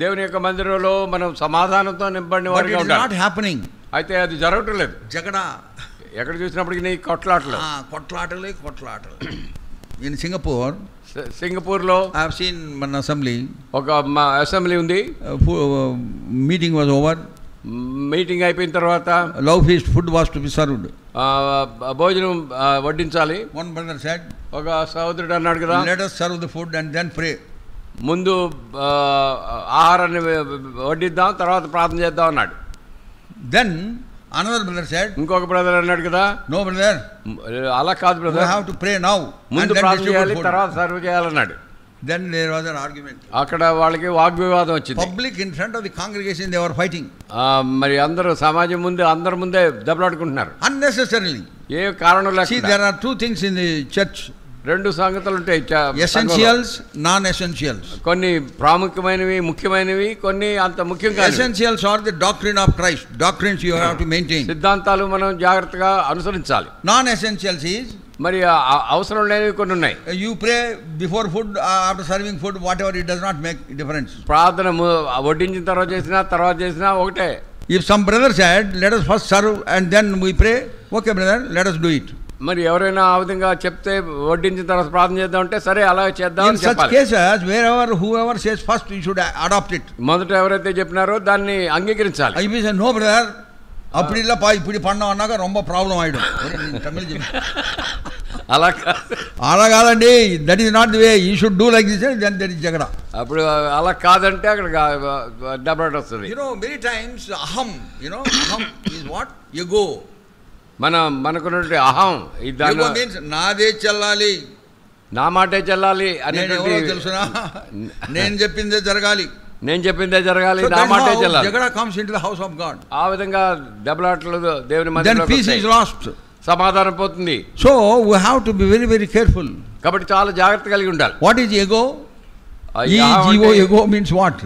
దేవుని యొక్క మందిరంలో మనం సమాధానంతో నింపడిన వారిగా ఉండాలి. Not happening. అయితే అది జరగటం లేదు. జగడ ఎక్కడ చూసినప్పటికీ నీ కొట్లాటలు. ఇన్ సింగపూర్లో I have seen one assembly. ఒక అసెంబ్లీ ఉంది. Meeting was over. మీటింగ్ అయిపోయిన తర్వాత love feast food was to be served. భోజనం వడ్డించాలి. వన్ బ్రదర్ సెడ్, ఒక సహోదరుడు అన్నాడు కదా, let us serve the food and then pray. ముందు ఆహారాన్ని వడ్డిద్దాం, తర్వాత ప్రార్థన చేద్దాం అన్నాడు. Then another brother said, ఇంకొక బ్రదర్ అన్నాడు కదా, no brother, అలా కాదు brother, we have to pray now, ముందు ప్రార్థన చేయాలి, తర్వాత serve చేయాలన్నాడు. Then there was an argument. అక్కడ వాళ్ళకి వాగ్వివాదం వచ్చింది. Public in front of the congregation they were fighting. మరి అందరూ సమాజం ముందు అందరి ముందే దెబ్బలాడుకుంటున్నారు unnecessarily. ఏ కారణం లేకుండా. See, there are two things in the church. రెండు సంగతులు ఉంటాయి. essentials, non-essentials. కొన్ని ప్రాముఖ్యమైనవి, ముఖ్యమైనవి, కొన్ని అంత ముఖ్యం కాదు. essentials are the doctrine of Christ. Doctrines you have to maintain. సిద్ధాంతాలు మనం జాగ్రత్తగా అనుసరించాలి. non-essentials is, మరి అవసరం లేనివి కొన్ని ఉన్నాయి. you pray before food, after serving food, whatever, it does not make difference. ప్రార్థన వడ్డించిన తర్వాత చేసినా ఒకటే. If some brother said, let us first serve and then we pray, okay brother, let us do it. మరి ఎవరైనా ఆ విధంగా చెప్తే వడ్డించిన తర్వాత ప్రార్థన చేద్దాం అంటే సరే అలా చేద్దాం అని చెప్పాలి. In such cases, wherever whoever says first, you should adopt it. మొదట ఎవరైతే చెప్పినారో దాన్ని అంగీకరించాలి. If you say no brother, అప్పుడిల్లా ఇప్పుడు పడినా అన్నాక ரொம்ப ప్రాబ్లం అయ్యడం. తమిళ చెప్పి అలా కాదండి, that is not the way, you should do like this, then that is జగడ. అప్పుడు అలా కాదంటే అక్కడ డబ్బు వస్తుంది. మెనీ టైమ్స్ అహం, అహం ఈజ్ వాట్, ఎగో. మనకున్నటువంటి అహం, మీన్స్ నాదే చెల్లాలి, నా మాటే చెల్లాలి అనేది తెలుసునా, నేను చెప్పిందే జరగాలి, నా మాటే చెల్లాలి. జగడ comes into the house of God. ఆ విధంగా దెబ్బలాటలు దేవుని మందిరంలో, then peace is lost. సమాధానం పోతుంది. So we have to be very very careful. కాబట్టి చాలా జాగ్రత్త కలిగి ఉండాలి. What is ego? Ego means what?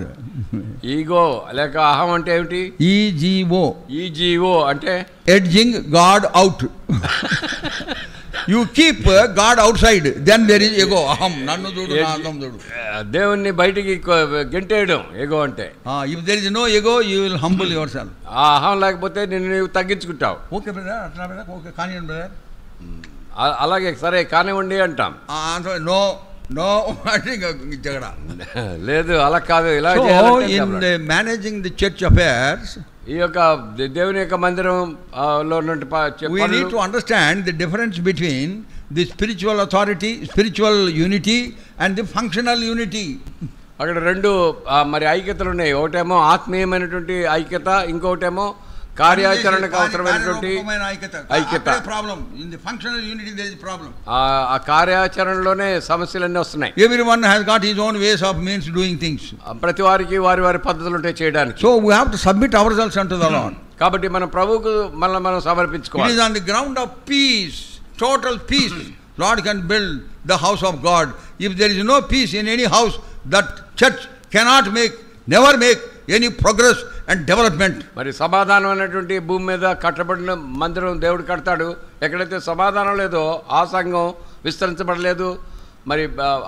Ego లేక అహం అంటే ఏమిటి? ఈగో అంటే edging God out. You keep God outside, then there is ego. aham, nannu chudu, na andam chudu. దేవుణ్ణి బయటికి గెంటేయడం ఈగో అంటే. If there is no ego, you will humble yourself. ఆ అహం లేకపోతే నిన్ను నీవు తగ్గించుకుంటావు. ఓకే బ్రదర్, అట్లా బ్రదర్, ఓకే కానివ్వండి బ్రదర్, అలాగే సరే కానివ్వండి అంటాం. నో జగడ లేదు, అలా కాదు, ఇలా in managing the church affairs, ఈ యొక్క దేవుని యొక్క మందిరంలో we need to understand the difference between the spiritual authority, spiritual unity and the functional unity. అక్కడ రెండు మరి ఐక్యతలు ఉన్నాయి. ఒకటేమో ఆత్మీయమైనటువంటి ఐక్యత, ఇంకొకటేమో కార్యాచరణకు అవసరమైనటువంటి ఐక్యత. ఆ కార్యాచరణలోనే సమస్యలన్నీ వస్తున్నాయి. Everyone has got his own ways of means doing things. ప్రతి వారికి వారి పద్ధతులు ఉంటాయి చేయడానికి. So we have to submit ourselves unto the Lord. కాబట్టి మనం ప్రభువుకు మనం సమర్పించుకోవాలి. It is on the ground of peace, total peace, Lord can build the house of God. If there is no peace in any house, that church cannot never make any progress and development. మరి సమాధానం అనేటువంటి భూమి మీద కట్టబడిన మందిరం దేవుడు కడతాడు. ఎక్కడైతే సమాధానం లేదో ఆ సంఘం విస్తరించబడలేదు, మరి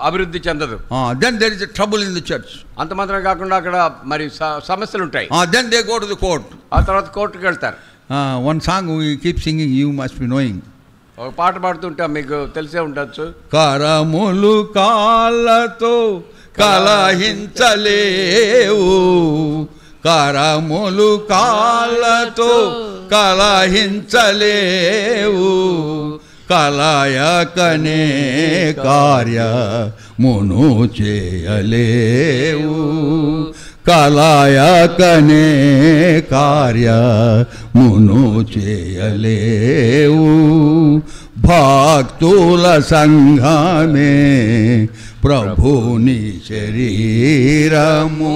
అభివృద్ధి చెందదు. Then there is a trouble in the church. అంత మాత్రమే కాకుండా అక్కడ మరి సమస్యలు ఉంటాయి. Then they go to the court. ఆ తర్వాత కోర్టుకు వెళ్తారు. One song we keep singing, you must be knowing. ఒక పాట పాడుతుంటా, మీకు తెలిసే ఉండొచ్చు. కరములు కాళ్ళతో కలహించలేవు, కరములు కాళ్ళతో కలహించలేవు, కలయకనే కార్యమును చేయలేవు, కలయకనే కార్యమును చేయలేవు. భక్తుల సంఘమే ప్రభుని శరీరము,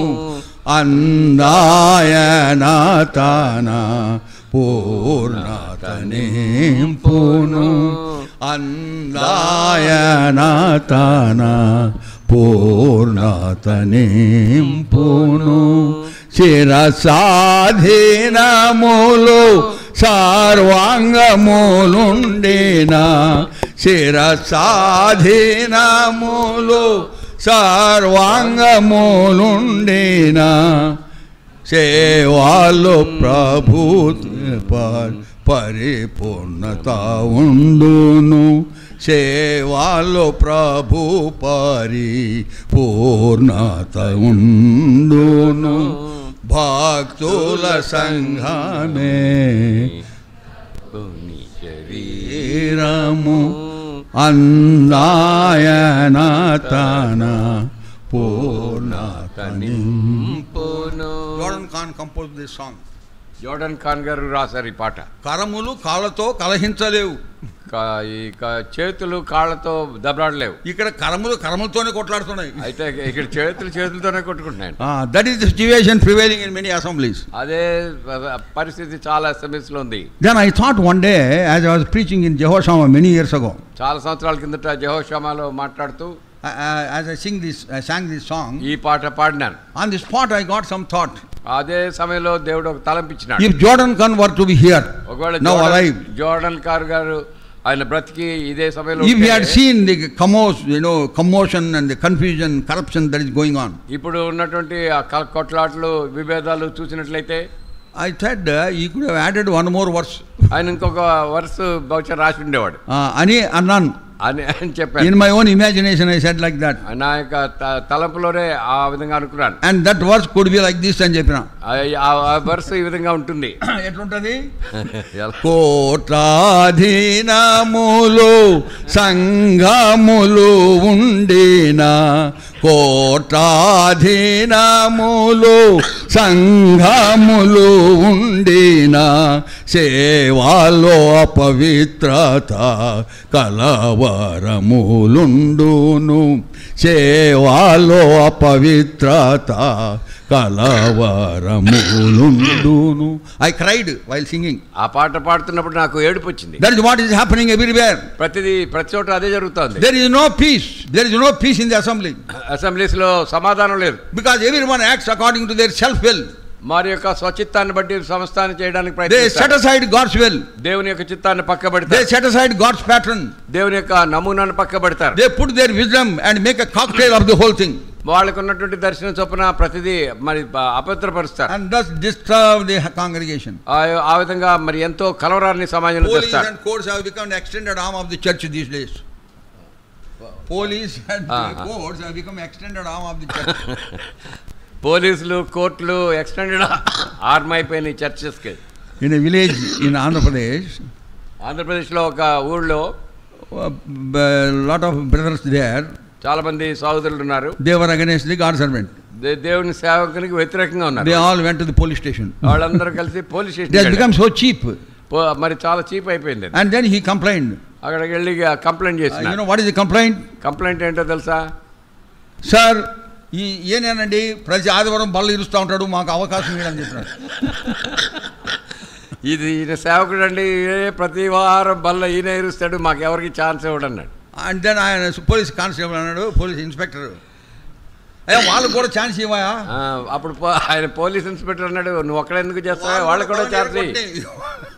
అందాయన తన పూర్ణతనింపును, అందాయన తన పూర్ణతనింపును. శిరసాధీనములు సర్వాంగములుండిన, శిరసాధీనములు సర్వాంగములుండిన సేవాలో ప్రభు పరిపూర్ణత ఉండును. సేవాలో ప్రభు పరిపూర్ణత ఉండును. భక్తుల సంఘమే శరీరము అందాయన తన పూర్ణత నింపును. Jordan Khan compose this song. Jordan Khan గారు రాశారు ఈ పాట. కరములు కాళ్ళతో కలహించలేవు, చేతులు కాళ్ళతో దెబ్బలాడలేవు. ఇక్కడ కరములతోనే కొట్లాడుతున్నాయి. అయితే ఇక్కడ చేతులతోనే కొట్టుకుంటున్నాయి. That is the situation prevailing in many assemblies. అదే పరిస్థితి చాలా అసెంబ్లీస్ లో ఉంది. Then I thought one day as I was preaching in జెహోషామా మెనీ ఇయర్స్ అగో, చాలా సంవత్సరాల కిందట జెహోషామాలో మాట్లాడుతూ as I sang this song, ఈ పాట పాడినాను. on the spot I got some thought. అదే సమయంలో దేవుడు ఒక తలంపించినాడు. If Jordan Khan were to be here, ఒకవేళ now alive, జోర్డన్ ఖాన్ గారు ఆయన బ్రతికి ఇదే సమయంలో if he had seen the commotion and the confusion, corruption that is going on, ఇప్పుడు ఉన్నటువంటి కొట్లాట్లు విభేదాలు చూసినట్లయితే I said he could have added one more verse. ఆయన ఇంకొక వర్స్ బహుశా రాసి ఉండేవాడు అని అన్నాను. అని చెప్పాను. In my own imagination I said like that. నా యొక్క తలంపులోనే ఆ విధంగా అనుకున్నాను. And that verse could be like this అని చెప్పిన. ఆ వర్స్ ఈ విధంగా ఉంటుంది. ఎట్లుంటది? కోటాధీనములు సంఘములు ఉండిన, కోటాధీనములు సంఘములు ఉండిన, సేవాలో అపవిత్రత కలవరములుండును. సేవాలో అపవిత్రత కలవరములుండును. I cried while singing. ఆ పాట పాడుతున్నప్పుడు నాకు ఏడుపు వచ్చింది. That is what is happening everywhere. ప్రతి చోట అదే జరుగుతోంది. There is no peace. There is no peace in the assembly. Assemblies లో సమాధానం లేదు. Because everyone acts according to their self will. వారి యొక్క స్వచిత్తాన్ని బట్టి సంస్థాన్ని చేయడానికి They ప్రయత్నిస్తారు. set aside God's will. దేవుని యొక్క చిత్తాన్ని పక్కబెడతారు. They set aside God's pattern. దేవుని యొక్క నమూనాను పక్కబెడతారు. They put their wisdom and make a cocktail of the whole thing. వాళ్ళకు ఉన్నటువంటి దర్శనం చొప్పున ప్రతిదీ మరి అపవిత్రపరుస్తారు. And thus disturb the congregation. ఆ విధంగా మరి ఎంతో కలవరాన్ని సమాజంలో Police తెస్తారు. and courts have become an extended arm of the church these days. Police and courts have become extended arm of the church. పోలీసులు కోర్టులు ఎక్స్టెండెడ్ ఆర్మ్ అయిపోయినాయి చర్చెస్కి. In a village in Andhra Pradesh, ఆంధ్రప్రదేశ్లో ఒక ఊళ్ళో lot of brothers there, చాలా మంది సహోదరులు ఉన్నారు. they were against the God servant. దేవుని సేవకునికి వ్యతిరేకంగా ఉన్నారు. They all went to the police station. వాళ్ళందరూ కలిసి police They had station become so cheap. మరి చాలా చీప్ అయిపోయింది. And then he complained. అక్కడికి వెళ్ళి కంప్లైంట్ You చేసిన. know what is the complaint? Complaint ఏంటో తెలుసా? సార్ ఈయనేనండి ప్రతి ఆదివారం బల్ల ఇరుస్తూ ఉంటాడు, మాకు అవకాశం ఇవ్వని చెప్పినాడు. ఈయన సేవకుడు అండి, ప్రతి వారం బల్ల ఈయన ఇరుస్తాడు, మాకు ఎవరికి ఛాన్స్ ఇవ్వడన్నాడు. అండ్ దెన్ ఆయన పోలీస్ కానిస్టేబుల్ అన్నాడు, పోలీస్ ఇన్స్పెక్టర్, అయ్యా వాళ్ళకు కూడా ఛాన్స్ ఇవ్వయా. అప్పుడు ఆయన పోలీస్ ఇన్స్పెక్టర్ అన్నాడు, నువ్వు ఒక్కడ ఎందుకు చేస్తావా, వాళ్ళకి కూడా ఛాన్స్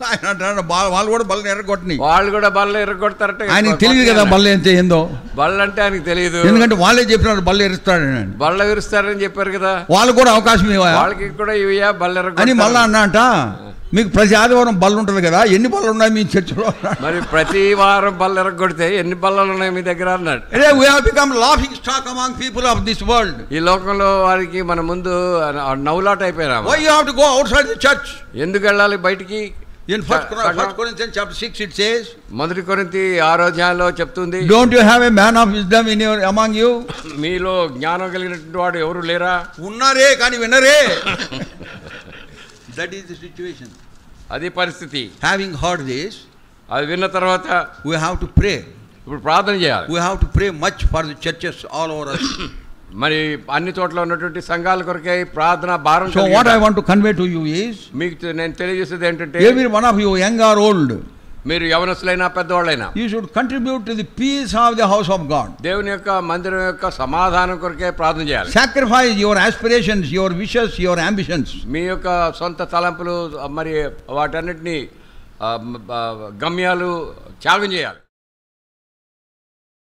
ఆయన అంటాడు, వాళ్ళు కూడా బల్ల ఎర్రగొట్టని, వాళ్ళు కూడా బల్ల ఎర్రగొడతారంటే ఆయనకి తెలియదు కదా బల్ల ఎంత ఏందో. బల్ల అంటే ఆయనకి తెలియదు, ఎందుకంటే వాళ్ళే చెప్పినారు బల్ల ఎరుస్తాడని. బల్ల విరుస్తారని చెప్పారు కదా, వాళ్ళు కూడా అవకాశం ఇవ్వయా, వాళ్ళకి కూడా ఇవ్వయా బల్ల అని మళ్ళా అన్నట. మీకు ప్రతి ఆదివారం బల్ల ఉంటుంది కదా, ఎన్ని బళ్ళు ఉన్నాయి మీ చర్చిలో? మరి ప్రతి వారం బల్ల ఎరగొడితే ఎన్ని బల్లలు ఉన్నాయి మీ దగ్గర అన్నాడు. We have become laughing stock among people of this world. ఈ లోకంలో వారికి మన ముందు నవ్వులాట అయిపోయినాము. Why you have to go outside the church? ఎందుకు వెళ్ళాలి బయటికి? In 1 Corinthians chapter 6 it says, మొదటి కొరింథీ 6వ అధ్యాయంలో చెప్తుంది, don't you have a man of wisdom among you? మీలో జ్ఞానం కలిగినటువంటి వాడు ఎవరు లేరా? ఉన్నారే కానీ వినరే. That is the situation. అది పరిస్థితి. Having heard this, అది విన్న తర్వాత we have to pray. ఇప్పుడు ప్రార్థన చేయాలి. We have to pray much for the churches all over us. మరి అన్ని చోట్ల ఉన్నటువంటి సంఘాల కొరకే ప్రార్థన భారం. So what I want to convey to you is, మీకు నేను తెలియజేసేది ఏంటంటే, every one of you, young or old, మీరు యవనస్తులైనా పెద్దవాళ్ళైనా, you should contribute to the peace of the house of God. దేవుని యొక్క మందిరం యొక్క సమాధానం కొరకే ప్రార్థన చేయాలి. Sacrifice your aspirations, your wishes, your ambitions. మీ యొక్క సొంత తలంపులు మరి వాటన్నిటిని గమ్యాలు త్యాగం చేయాలి.